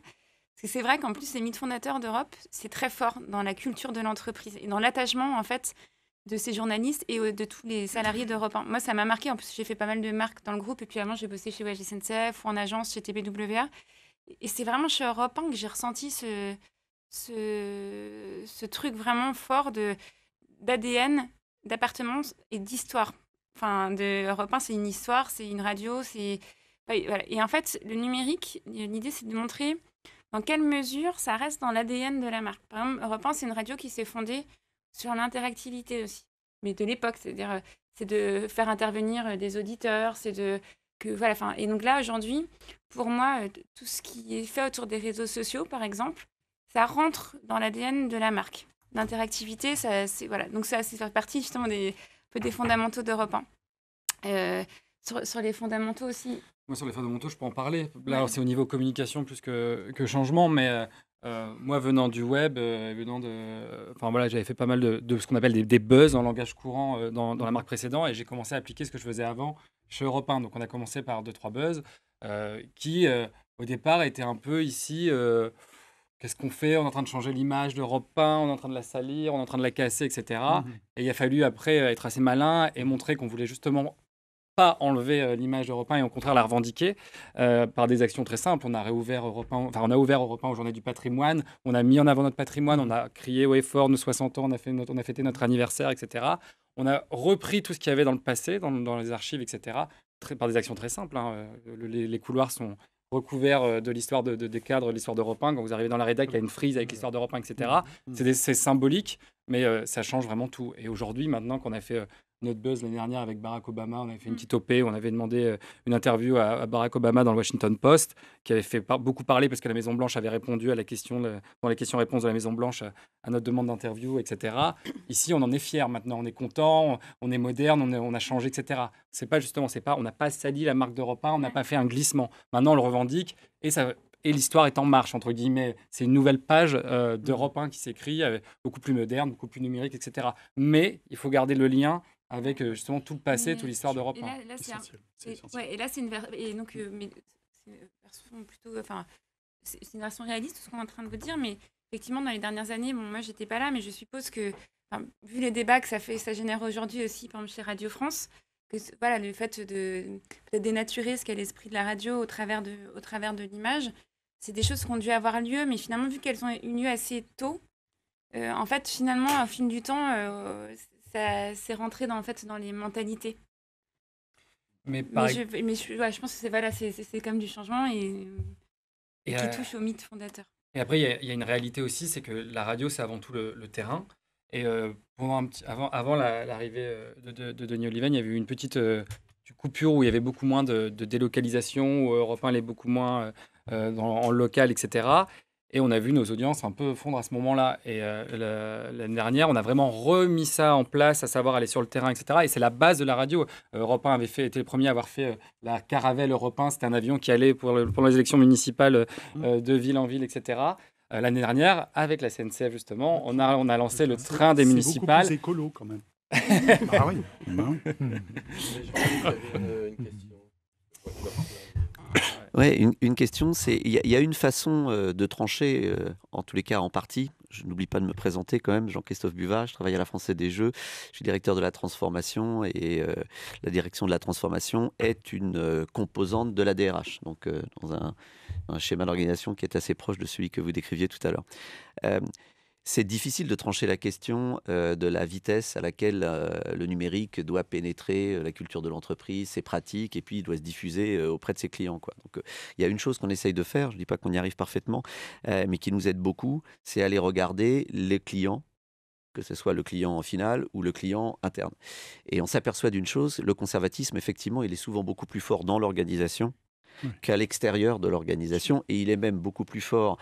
Parce que c'est vrai qu'en plus, les mythes fondateurs d'Europe, c'est très fort dans la culture de l'entreprise et dans l'attachement, en fait, de ces journalistes et de tous les salariés d'Europe 1. Moi, ça m'a marqué. En plus, j'ai fait pas mal de marques dans le groupe, et puis avant, j'ai bossé chez SNCF ou en agence chez TBWA. Et c'est vraiment chez Europe 1 que j'ai ressenti ce truc vraiment fort d'ADN, d'appartenance et d'histoire. Enfin, Europe 1, c'est une histoire, c'est une radio, voilà. Et en fait, le numérique, l'idée, c'est de montrer dans quelle mesure ça reste dans l'ADN de la marque. Par exemple, Europe 1, c'est une radio qui s'est fondée sur l'interactivité aussi, mais de l'époque, c'est-à-dire c'est de faire intervenir des auditeurs, et donc là, aujourd'hui, pour moi, tout ce qui est fait autour des réseaux sociaux, par exemple, ça rentre dans l'ADN de la marque. L'interactivité, voilà. Donc ça, c'est faire partie justement des fondamentaux d'Europe 1. Sur les fondamentaux aussi. Moi, sur les fondamentaux, je peux en parler. Là, c'est au niveau communication plus que changement, mais moi, venant du web, j'avais fait pas mal de ce qu'on appelle des buzz en langage courant dans la marque précédente, et j'ai commencé à appliquer ce que je faisais avant chez Europe 1. Donc, on a commencé par 2-3 buzz qui, au départ, étaient un peu ici... Qu'est-ce qu'on fait? On est en train de changer l'image d'Europe 1, on est en train de la salir, on est en train de la casser, etc. Et il a fallu après être assez malin et montrer qu'on voulait justement pas enlever l'image d'Europe 1 et au contraire la revendiquer par des actions très simples. On a ouvert Europe 1 aux Journées du patrimoine, on a mis en avant notre patrimoine, on a crié haut et fort nos 60 ans, on a fêté notre anniversaire, etc. On a repris tout ce qu'il y avait dans le passé, dans les archives, etc. Par des actions très simples. Les couloirs sont recouvert de l'histoire des cadres de l'histoire d'Europe 1. Quand vous arrivez dans la rédac, il y a une frise avec l'histoire d'Europe 1, etc. C'est symbolique, mais ça change vraiment tout. Et aujourd'hui, maintenant qu'on a fait notre buzz l'année dernière avec Barack Obama, on avait fait une petite OP, on avait demandé une interview à Barack Obama dans le Washington Post, qui avait fait beaucoup parler parce que la Maison-Blanche avait répondu à la question, dans les questions-réponses de la Maison-Blanche, à notre demande d'interview, etc. Ici, on en est fiers maintenant, on est content, on est moderne, on a changé, etc. On n'a pas sali la marque d'Europe 1, on n'a pas fait un glissement. Maintenant, on le revendique et l'histoire est en marche, entre guillemets. C'est une nouvelle page d'Europe 1 qui s'écrit, beaucoup plus moderne, beaucoup plus numérique, etc. Mais il faut garder le lien avec justement tout le passé, toute l'histoire d'Europe 1. Là, c'est une version plutôt... c'est une version réaliste, tout ce qu'on est en train de vous dire, mais effectivement, dans les dernières années, moi, j'étais pas là, mais je suppose que, vu les débats que ça génère aujourd'hui aussi, par exemple, chez Radio France, que, voilà, le fait de peut-être dénaturer ce qu'est l'esprit de la radio au travers de l'image, c'est des choses qui ont dû avoir lieu, mais finalement, vu qu'elles ont eu lieu assez tôt, en fait, finalement, au fil du temps, ça s'est rentré dans les mentalités. Mais je pense que c'est comme du changement et qui touche au mythe fondateur. Et après, il y a une réalité aussi, c'est que la radio, c'est avant tout le terrain. Et avant l'arrivée de Denis Oliven, il y avait eu une petite coupure où il y avait beaucoup moins de délocalisation, où Europe 1 allait beaucoup moins en local, etc. Et on a vu nos audiences un peu fondre à ce moment-là. Et l'année dernière, on a vraiment remis ça en place, à savoir aller sur le terrain, etc. Et c'est la base de la radio. Europe 1 était le premier à avoir fait la Caravelle Europe 1. C'était un avion qui allait pour les élections municipales de ville en ville, etc. L'année dernière, avec la SNCF, justement, on a lancé le train des municipales. C'est beaucoup plus écolo, quand même. Ah oui. Une question. Ouais, une question, c'est il y a une façon de trancher, en tous les cas en partie. Je n'oublie pas de me présenter quand même, Jean-Christophe Buvard, je travaille à la Française des Jeux, je suis directeur de la transformation et la direction de la transformation est une composante de la DRH, donc dans un schéma d'organisation qui est assez proche de celui que vous décriviez tout à l'heure. Euh, C'est difficile de trancher la question de la vitesse à laquelle le numérique doit pénétrer la culture de l'entreprise, ses pratiques, et puis il doit se diffuser auprès de ses clients, quoi. Donc, il y a une chose qu'on essaye de faire, je ne dis pas qu'on y arrive parfaitement, mais qui nous aide beaucoup, c'est aller regarder les clients, que ce soit le client final ou le client interne. Et on s'aperçoit d'une chose, le conservatisme, effectivement, il est souvent beaucoup plus fort dans l'organisation qu'à l'extérieur de l'organisation, et il est même beaucoup plus fort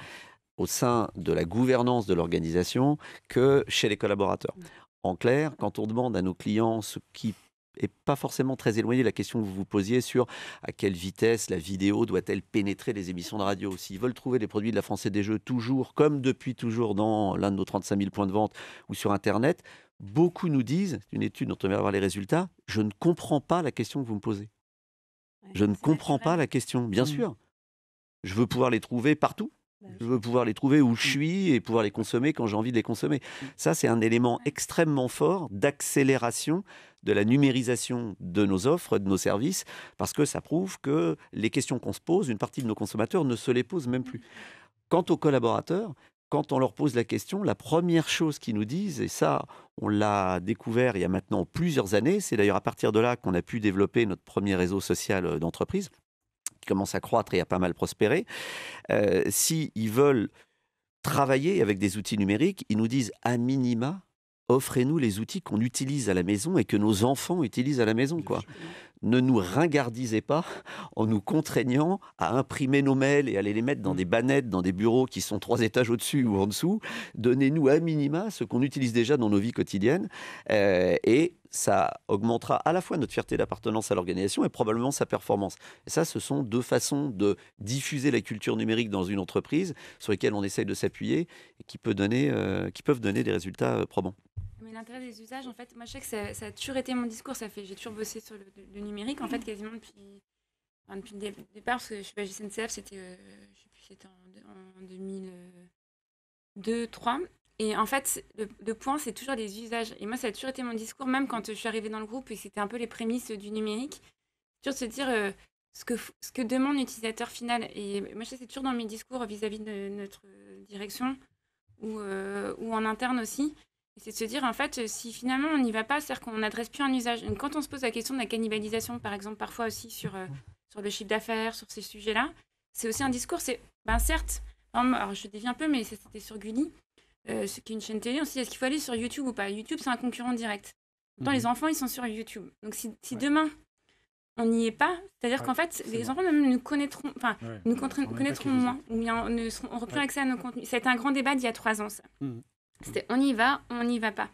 au sein de la gouvernance de l'organisation que chez les collaborateurs. En clair, quand on demande à nos clients ce qui n'est pas forcément très éloigné de la question que vous vous posiez sur à quelle vitesse la vidéo doit-elle pénétrer les émissions de radio. S'ils veulent trouver les produits de la Française des Jeux toujours, comme depuis toujours dans l'un de nos 35 000 points de vente ou sur Internet, beaucoup nous disent, c'est une étude dont on va avoir les résultats, je ne comprends pas la question que vous me posez. Je ne comprends pas la question, bien sûr. Je veux pouvoir les trouver partout. Je veux pouvoir les trouver où je suis et pouvoir les consommer quand j'ai envie de les consommer. Ça, c'est un élément extrêmement fort d'accélération de la numérisation de nos offres, de nos services, parce que ça prouve que les questions qu'on se pose, une partie de nos consommateurs ne se les pose même plus. Quant aux collaborateurs, quand on leur pose la question, la première chose qu'ils nous disent, et ça, on l'a découvert il y a maintenant plusieurs années, c'est d'ailleurs à partir de là qu'on a pu développer notre premier réseau social d'entreprise, qui commence à croître et à pas mal prospérer. S'ils veulent travailler avec des outils numériques, ils nous disent à minima, offrez-nous les outils qu'on utilise à la maison et que nos enfants utilisent à la maison, quoi. Ne nous ringardisez pas en nous contraignant à imprimer nos mails et aller les mettre dans des bannettes, dans des bureaux qui sont 3 étages au-dessus ou en dessous. Donnez-nous à minima ce qu'on utilise déjà dans nos vies quotidiennes et ça augmentera à la fois notre fierté d'appartenance à l'organisation et probablement sa performance. Et ça, ce sont 2 façons de diffuser la culture numérique dans une entreprise sur lesquelles on essaye de s'appuyer et qui peuvent donner des résultats probants. Mais l'intérêt des usages, en fait, moi je sais que ça a toujours été mon discours, j'ai toujours bossé sur le numérique, en fait, quasiment depuis le départ, parce que je suis pas SNCF, c'était en 2002-2003. Et en fait, le point, c'est toujours les usages. Et moi, ça a toujours été mon discours, même quand je suis arrivée dans le groupe, et c'était un peu les prémices du numérique, toujours de se dire ce que demande l'utilisateur final. Et moi, je sais, c'est toujours dans mes discours vis-à-vis de notre direction ou en interne aussi. C'est de se dire, en fait, si finalement on n'y va pas, c'est-à-dire qu'on n'adresse plus un usage. Donc, quand on se pose la question de la cannibalisation, par exemple, parfois aussi sur le chiffre d'affaires, sur ces sujets-là, c'est aussi un discours, certes, alors je dévie un peu, mais c'était sur Gulli, ce qui est une chaîne télé, on se dit, est-ce qu'il faut aller sur YouTube ou pas? YouTube, c'est un concurrent direct. Pourtant, les enfants, ils sont sur YouTube. Donc, si demain, on n'y est pas, c'est-à-dire qu'en fait, les enfants même nous connaîtront, connaîtront moins, ou bien on reprend accès à nos contenus. Ça a été un grand débat d'il y a 3 ans, ça. C'était on y va pas.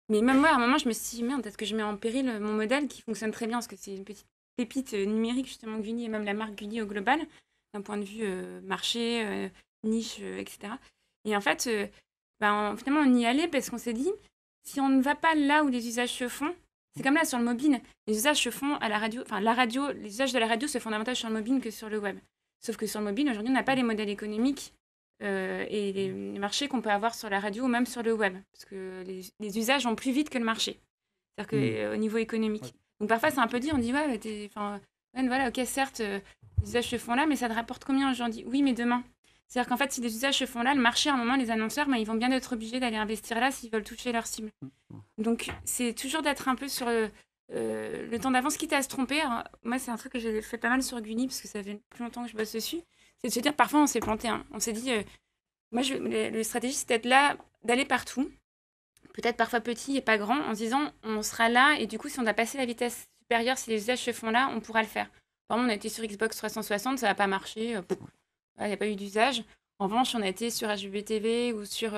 Mais même moi, à un moment, je me suis dit, merde, peut-être que je mets en péril mon modèle qui fonctionne très bien, parce que c'est une petite pépite numérique, justement, Gulli, et même la marque Gulli au global, d'un point de vue marché, niche, etc. Et en fait, finalement, on y allait parce qu'on s'est dit, si on ne va pas là où les usages se font, c'est comme là, sur le mobile, les usages se font à la radio, les usages de la radio se font davantage sur le mobile que sur le web. Sauf que sur le mobile, aujourd'hui, on n'a pas les modèles économiques et les marchés qu'on peut avoir sur la radio ou même sur le web, parce que les usages vont plus vite que le marché, c'est-à-dire qu'au niveau économique. Donc parfois c'est un peu dit, on dit voilà, ok, certes, les usages se font là, mais ça te rapporte combien aujourd'hui? Oui, mais demain. C'est-à-dire qu'en fait, si les usages se font là, le marché, à un moment, les annonceurs, ils vont bien être obligés d'aller investir là s'ils veulent toucher leur cible. Donc c'est toujours d'être un peu sur le temps d'avance, quitte à se tromper. Alors, moi, c'est un truc que j'ai fait pas mal sur Gulli, parce que ça fait plus longtemps que je bosse dessus. C'est de se dire, parfois, on s'est planté. On s'est dit, le stratégie, c'est d'être là, d'aller partout, peut-être parfois petit et pas grand, en se disant, on sera là, et du coup, si on a passé la vitesse supérieure, si les usages se font là, on pourra le faire. Par exemple, on a été sur Xbox 360, ça n'a pas marché, il n'y a pas eu d'usage. En revanche, on a été sur HbbTV ou sur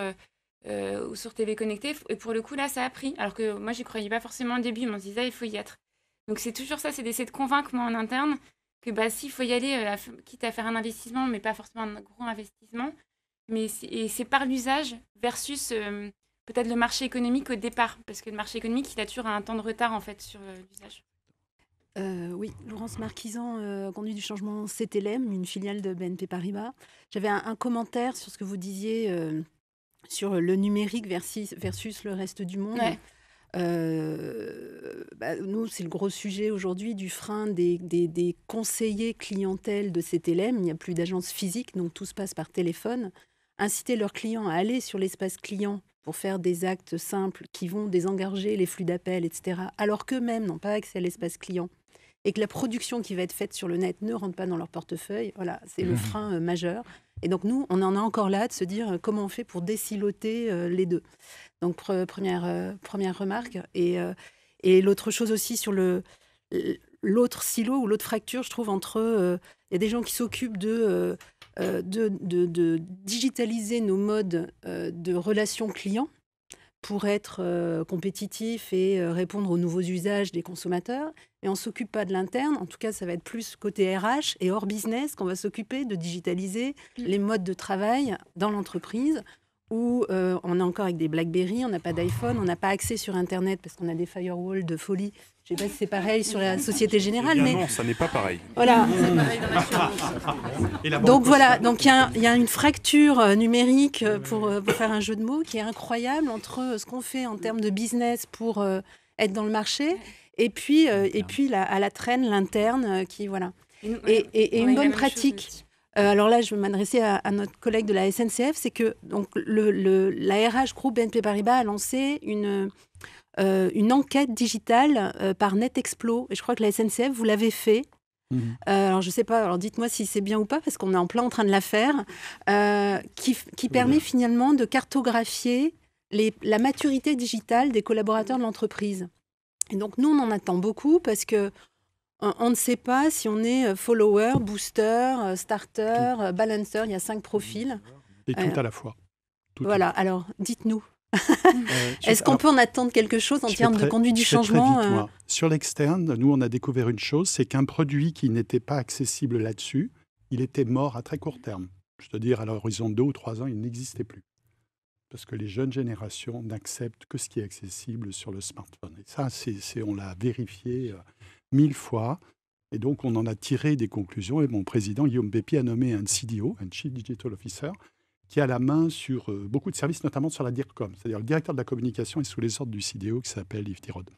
TV Connecté, et pour le coup, là, ça a pris. Alors que moi, j'y croyais pas forcément au début, mais on se disait, il faut y être. Donc, c'est toujours ça, c'est d'essayer de convaincre, moi, en interne, que s'il faut y aller, quitte à faire un investissement, mais pas forcément un gros investissement, mais c'est par l'usage versus peut-être le marché économique au départ, parce que le marché économique, il a toujours un temps de retard en fait sur l'usage. Oui, Laurence Marquisan, conduite du changement CTLM, une filiale de BNP Paribas. J'avais un commentaire sur ce que vous disiez sur le numérique versus le reste du monde. Ouais. Nous, c'est le gros sujet aujourd'hui du frein des conseillers clientèle de CTLM. Il n'y a plus d'agence physique, donc tout se passe par téléphone. Inciter leurs clients à aller sur l'espace client pour faire des actes simples qui vont désengorger les flux d'appels, etc., alors qu'eux-mêmes n'ont pas accès à l'espace client et que la production qui va être faite sur le net ne rentre pas dans leur portefeuille. Voilà, c'est le frein majeur. Et donc nous, on en est encore là de se dire comment on fait pour désiloter les deux. Donc première remarque. Et l'autre chose aussi sur l'autre silo ou l'autre fracture, je trouve, entre... Il y a des gens qui s'occupent de digitaliser nos modes de relations clients pour être compétitif et répondre aux nouveaux usages des consommateurs. Et on ne s'occupe pas de l'interne. En tout cas, ça va être plus côté RH et hors business qu'on va s'occuper de digitaliser les modes de travail dans l'entreprise où on est encore avec des BlackBerry, on n'a pas d'iPhone, on n'a pas accès sur Internet parce qu'on a des firewalls de folie. Je ne sais pas si c'est pareil sur la Société Générale, Eh bien mais... non, ça n'est pas pareil. Voilà. Donc voilà, donc il y a une fracture numérique pour faire un jeu de mots qui est incroyable entre ce qu'on fait en termes de business pour être dans le marché et puis à la traîne l'interne qui voilà. Et une bonne pratique. Alors là, je vais m'adresser à notre collègue de la SNCF, c'est que donc la RH Group BNP Paribas a lancé une enquête digitale par NetExplo. Et je crois que la SNCF, vous l'avez fait. Alors, je ne sais pas, alors dites-moi si c'est bien ou pas, parce qu'on est en plein en train de la faire, qui permet finalement de cartographier la maturité digitale des collaborateurs de l'entreprise. Et donc, nous, on en attend beaucoup parce que on ne sait pas si on est follower, booster, starter, balancer. Il y a 5 profils. Et tout à la fois. Voilà, alors dites-nous. Est-ce qu'on peut en attendre quelque chose en termes de conduite du changement Sur l'externe, nous, on a découvert une chose, c'est qu'un produit qui n'était pas accessible là-dessus, il était mort à très court terme. C'est-à-dire, à l'horizon de 2 ou 3 ans, il n'existait plus. Parce que les jeunes générations n'acceptent que ce qui est accessible sur le smartphone. Et ça, on l'a vérifié 1000 fois. Et donc, on en a tiré des conclusions. Et mon président, Guillaume Pépi, a nommé un CDO, un Chief Digital Officer, qui a la main sur beaucoup de services, notamment sur la DIRCOM. C'est-à-dire le directeur de la communication est sous les ordres du CDO qui s'appelle Yves Tirode.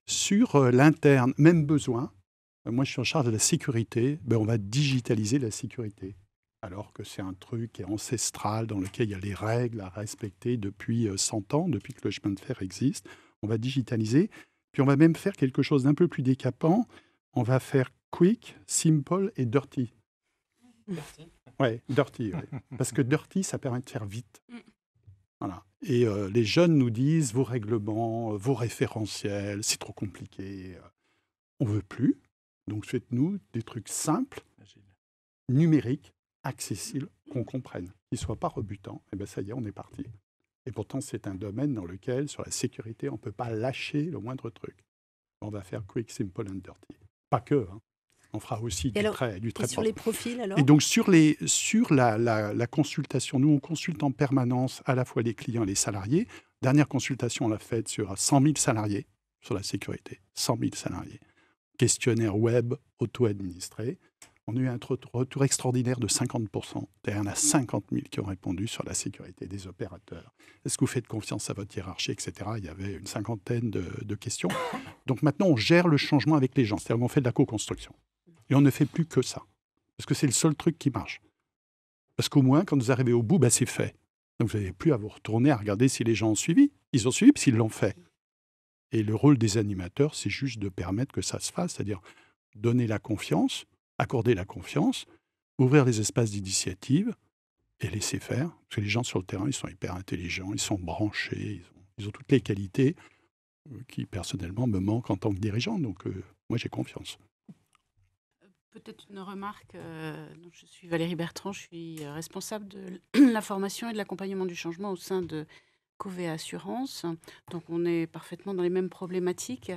Sur l'interne, même besoin, moi je suis en charge de la sécurité, on va digitaliser la sécurité. Alors que c'est un truc qui est ancestral, dans lequel il y a les règles à respecter depuis 100 ans, depuis que le chemin de fer existe. On va digitaliser, puis on va même faire quelque chose d'un peu plus décapant. On va faire quick, simple et dirty. Ouais, dirty, ouais. Parce que dirty, ça permet de faire vite. Voilà. Et les jeunes nous disent, vos règlements, vos référentiels, c'est trop compliqué. On ne veut plus. Donc faites-nous des trucs simples, numériques, accessibles, qu'on comprenne, qui ne soient pas rebutants. Et bien ça y est, on est parti. Et pourtant, c'est un domaine dans lequel, sur la sécurité, on ne peut pas lâcher le moindre truc. On va faire quick, simple and dirty. Pas que, hein. On fera aussi du très sur les profils, alors ? Et donc, sur la consultation, nous, on consulte en permanence à la fois les clients et les salariés. Dernière consultation, on l'a faite sur 100 000 salariés, sur la sécurité. 100 000 salariés. Questionnaire web auto-administré. On a eu un retour extraordinaire de 50%. Il y en a 50 000 qui ont répondu sur la sécurité des opérateurs. Est-ce que vous faites confiance à votre hiérarchie, etc. Il y avait une cinquantaine de questions. Donc maintenant, on gère le changement avec les gens. C'est-à-dire qu'on fait de la co-construction. Et on ne fait plus que ça. Parce que c'est le seul truc qui marche. Parce qu'au moins, quand vous arrivez au bout, c'est fait. Donc vous n'avez plus à vous retourner à regarder si les gens ont suivi. Ils ont suivi parce qu'ils l'ont fait. Et le rôle des animateurs, c'est juste de permettre que ça se fasse. C'est-à-dire donner la confiance, accorder la confiance, ouvrir les espaces d'initiative et laisser faire. Parce que les gens sur le terrain, ils sont hyper intelligents, ils sont branchés, ils ont toutes les qualités qui, personnellement, me manquent en tant que dirigeant. Donc moi, j'ai confiance. Peut-être une remarque. Je suis Valérie Bertrand, je suis responsable de la formation et de l'accompagnement du changement au sein de Covea Assurance. Donc on est parfaitement dans les mêmes problématiques.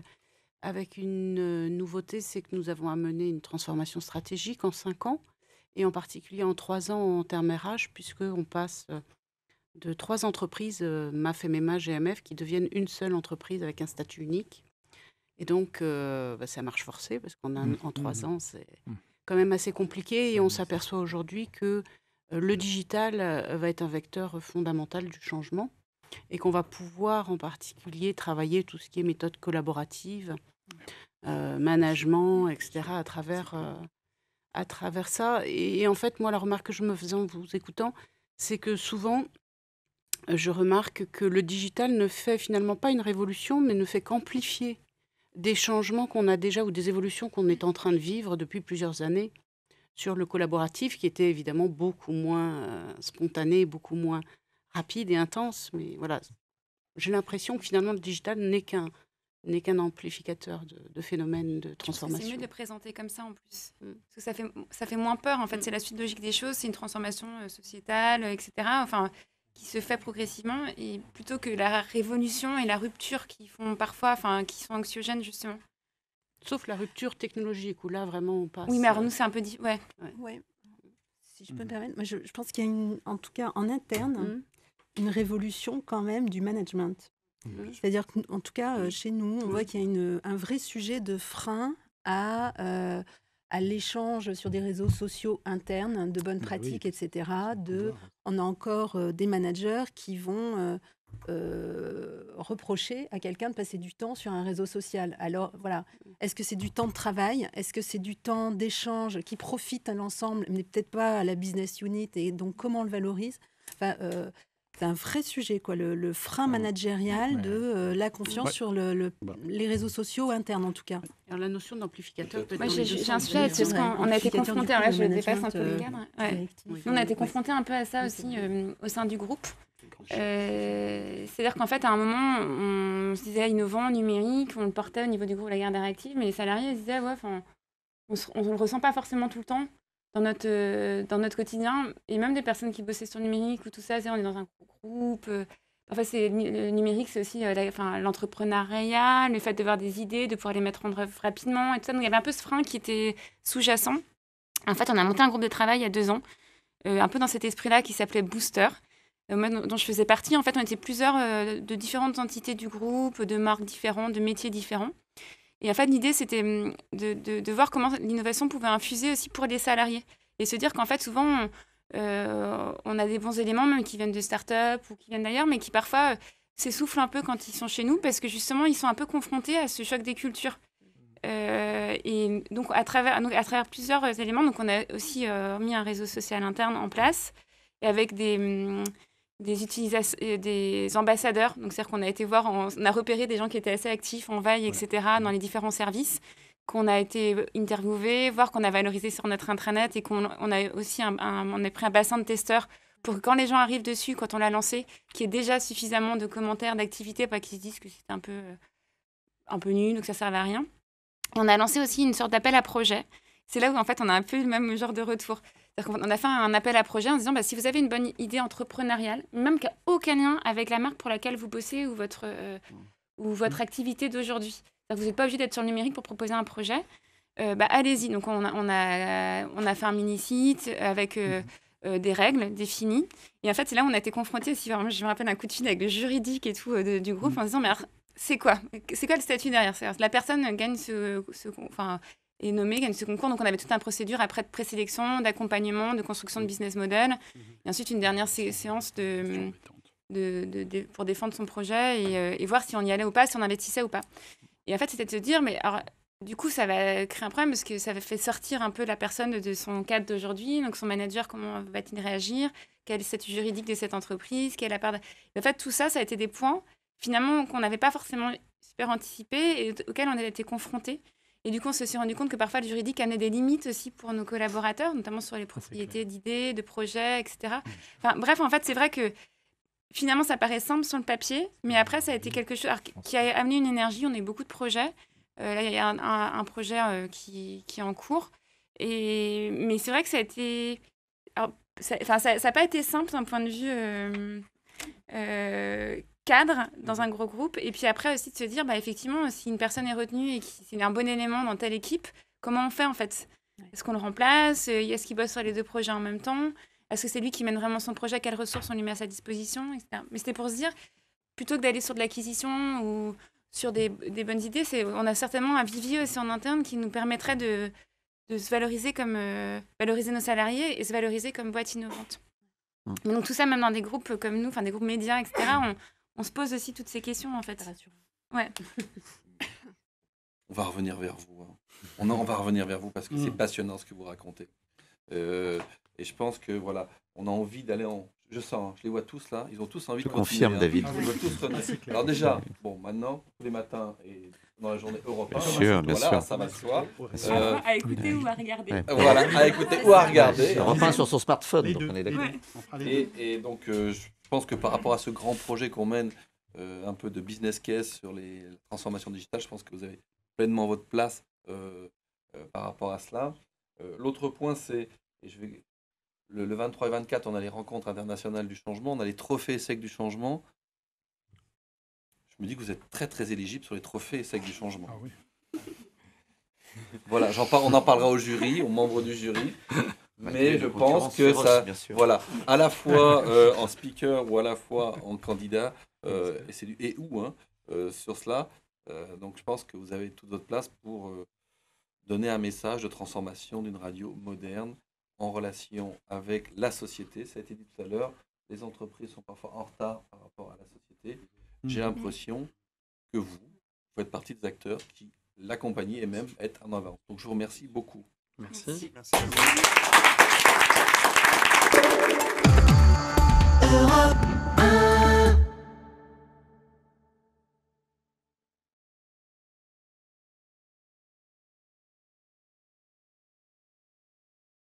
Avec une nouveauté, c'est que nous avons amené une transformation stratégique en 5 ans, et en particulier en 3 ans en termes RH, puisqu'on passe de 3 entreprises, MAF, MMA, GMF, qui deviennent une seule entreprise avec un statut unique. Et donc, c'est à marche forcée, parce qu'en 3 ans, c'est quand même assez compliqué. Et on s'aperçoit aujourd'hui que le digital va être un vecteur fondamental du changement et qu'on va pouvoir en particulier travailler tout ce qui est méthode collaborative, management, etc. à travers ça. Et en fait, moi, la remarque que je me faisais en vous écoutant, c'est que souvent, je remarque que le digital ne fait finalement pas une révolution, mais ne fait qu'amplifier des changements qu'on a déjà ou des évolutions qu'on est en train de vivre depuis plusieurs années sur le collaboratif, qui était évidemment beaucoup moins spontané, beaucoup moins rapide et intense. Mais voilà, j'ai l'impression que finalement le digital n'est qu'un amplificateur de phénomènes de transformation. C'est mieux de le présenter comme ça en plus. Parce que ça fait moins peur. En fait, c'est la suite logique des choses. C'est une transformation sociétale, etc. Enfin, qui se fait progressivement. Et plutôt que la révolution et la rupture qui font parfois, enfin, qui sont anxiogènes justement. Sauf la rupture technologique où là vraiment on passe. Oui, mais alors nous c'est un peu Ouais. Si je peux me permettre, moi je pense qu'il y a en tout cas en interne une révolution quand même du management. C'est-à-dire qu'en tout cas, chez nous, on voit qu'il y a un vrai sujet de frein à l'échange sur des réseaux sociaux internes, de bonnes pratiques, etc. On a encore des managers qui vont reprocher à quelqu'un de passer du temps sur un réseau social. Alors voilà, est-ce que c'est du temps de travail? Est-ce que c'est du temps d'échange qui profite à l'ensemble, mais peut-être pas à la business unit? Et donc, comment on le valorise? C'est un vrai sujet, quoi, le frein managérial de la confiance sur les réseaux sociaux internes, en tout cas. Alors, la notion d'amplificateur peut être... Moi, j'ai un sujet, parce qu'on a été confrontés, alors là je dépasse un peu les cadres, on a été confrontés un peu à ça aussi au sein du groupe. C'est-à-dire qu'en fait, à un moment, on se disait innovant, numérique, on le portait au niveau du groupe La Garde Réactive, mais les salariés ils disaient, on ne le ressent pas forcément tout le temps dans notre quotidien. Et même des personnes qui bossaient sur le numérique ou tout ça, on est dans un groupe. Le numérique, c'est aussi l'entrepreneuriat, le fait de voir des idées, de pouvoir les mettre en œuvre rapidement et tout ça. Donc, il y avait un peu ce frein qui était sous-jacent. En fait, on a monté un groupe de travail il y a 2 ans, un peu dans cet esprit-là qui s'appelait Booster. Moi, dont je faisais partie, en fait, on était plusieurs de différentes entités du groupe, de marques différentes, de métiers différents. Et en fait, l'idée, c'était de voir comment l'innovation pouvait infuser aussi pour les salariés. Et se dire qu'en fait, souvent, on a des bons éléments, même qui viennent de start-up ou qui viennent d'ailleurs, mais qui parfois s'essoufflent un peu quand ils sont chez nous, parce que justement, ils sont un peu confrontés à ce choc des cultures. Et donc, à travers plusieurs éléments, donc on a aussi mis un réseau social interne en place, et avec des ambassadeurs. Donc, c'est-à-dire qu'on a été voir, on a repéré des gens qui étaient assez actifs en veille, etc., dans les différents services, qu'on a été interviewés, voir qu'on a valorisé sur notre intranet et qu'on a aussi on a pris un bassin de testeurs pour que quand les gens arrivent dessus, quand on l'a lancé, qu'il y ait déjà suffisamment de commentaires, d'activités, pas qu'ils se disent que c'était un peu nul ou que ça ne servait à rien. Et on a lancé aussi une sorte d'appel à projet. C'est là où, en fait, on a un peu le même genre de retour. On a fait un appel à projet en disant si vous avez une bonne idée entrepreneuriale, même qui n'a aucun lien avec la marque pour laquelle vous bossez ou votre activité d'aujourd'hui. Vous n'êtes pas obligé d'être sur le numérique pour proposer un projet. Allez-y. Donc, on a fait un mini-site avec des règles définies. Et en fait, c'est là où on a été confrontés aussi. Vraiment, je me rappelle un coup de fil avec le juridique et tout du groupe en disant mais alors, c'est quoi le statut derrière? La personne gagne est nommée, gagne ce concours. Donc, on avait toute une procédure après de présélection, d'accompagnement, de construction de business model. Et ensuite, une dernière séance pour défendre son projet et voir si on y allait ou pas, si on investissait ou pas. Et en fait, c'était de se dire, mais alors, du coup, ça va créer un problème parce que ça fait sortir un peu la personne de son cadre d'aujourd'hui. Donc, son manager, comment va-t-il réagir? Quel est le statut juridique de cette entreprise? Quelle est la part En fait, tout ça, ça a été des points, finalement, qu'on n'avait pas forcément super anticipés et auxquels on a été confrontés. Et du coup, on s'est rendu compte que parfois, le juridique amenait des limites aussi pour nos collaborateurs, notamment sur les propriétés d'idées, de projets, etc. Enfin, bref, en fait, c'est vrai que finalement, ça paraît simple sur le papier, mais après, ça a été quelque chose qui a amené une énergie. On a eu beaucoup de projets. Là, il y a un projet qui est en cours. Mais c'est vrai que ça a été... ça n'a pas été simple d'un point de vue cadre dans un gros groupe. Et puis après aussi de se dire, effectivement, si une personne est retenue et c'est un bon élément dans telle équipe, comment on fait en fait? Est-ce qu'on le remplace? Est-ce qu'il bosse sur les 2 projets en même temps? Est-ce que c'est lui qui mène vraiment son projet? Quelles ressources on lui met à sa disposition, etc. Mais c'était pour se dire, plutôt que d'aller sur de l'acquisition ou sur des bonnes idées. On a certainement un vivier aussi en interne qui nous permettrait de se valoriser valoriser nos salariés et se valoriser comme boîte innovante. Mais donc tout ça, même dans des groupes comme nous, des groupes médias, etc., on se pose aussi toutes ces questions, en fait. Ouais. On va revenir vers vous. On va revenir vers vous parce que c'est passionnant ce que vous racontez. Et je pense que voilà, on a envie d'aller en... Je sens, je les vois tous là, ils ont tous envie de continuer. Confirme, David. Ils veulent tous revenir. Alors déjà, maintenant, tous les matins et dans la journée européenne, bien sûr. ça va de soi. À écouter ou à regarder. Voilà, à écouter ou à regarder. Europe 1 sur son smartphone, donc on est d'accord. Et donc, je pense que par rapport à ce grand projet qu'on mène, un peu de business case sur les transformations digitales, je pense que vous avez pleinement votre place par rapport à cela. L'autre point, c'est, le 23 et 24, on a les rencontres internationales du changement, on a les trophées ESSEC du changement. Je me dis que vous êtes très très éligible sur les trophées ESSEC du changement. Ah oui. Voilà, on en parlera au jury, aux membres du jury. Mais je pense que ça, voilà, à la fois en speaker ou à la fois en candidat, sur cela. Donc je pense que vous avez toute votre place pour donner un message de transformation d'une radio moderne en relation avec la société. Ça a été dit tout à l'heure, les entreprises sont parfois en retard par rapport à la société. J'ai l'impression que vous faites partie des acteurs qui l'accompagnent et même être en avant. Donc je vous remercie beaucoup. Merci. Europe 1.